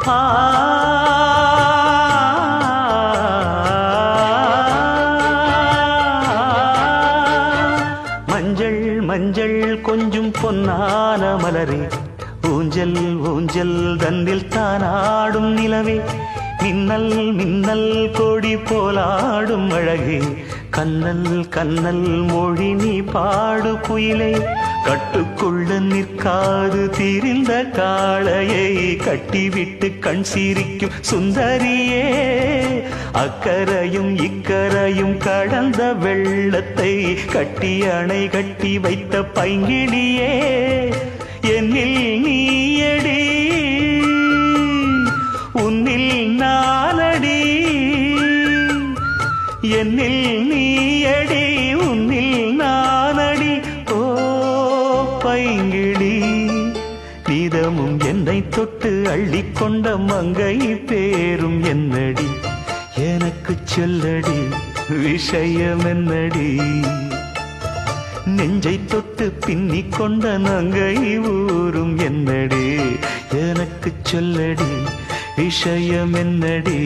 ஆ மஞ்சள் மஞ்சள் கொஞ்சம் பொன்னான மலரே, ஊஞ்சல் ஊஞ்சல் தந்தில் தானாடும் நிலவே, மின்னல் மின்னல் கொடி போலாடும் அழகே, கண்ணல் கண்ணல் மொழி நீ பாடு குயிலே, கட்டுக்குள்ள நிற்காது தீரிந்த காளையை கட்டிவிட்டு கண் சிரிக்கும் சுந்தரியே, அக்கரையும் இக்கரையும் கடந்த வெள்ளத்தை கட்டி அணை கட்டி வைத்த பைங்கிளியே, என்னில் நீயடி உன்னில் நானடி, என்னில் நீயடி உன்னில் நானடி. ஓ பைங்கிளி, நீதமும் என்னை தொட்டு அள்ளிக்கொண்ட மங்கை பேரும் என்னடி, எனக்கு சொல்லடி விஷயம் என்னடி, நெஞ்சை தொட்டு பின்னிக் கொண்ட நங்கை ஊரும் என்னடி, எனக்கு சொல்லடி விஷயம் என்னடி.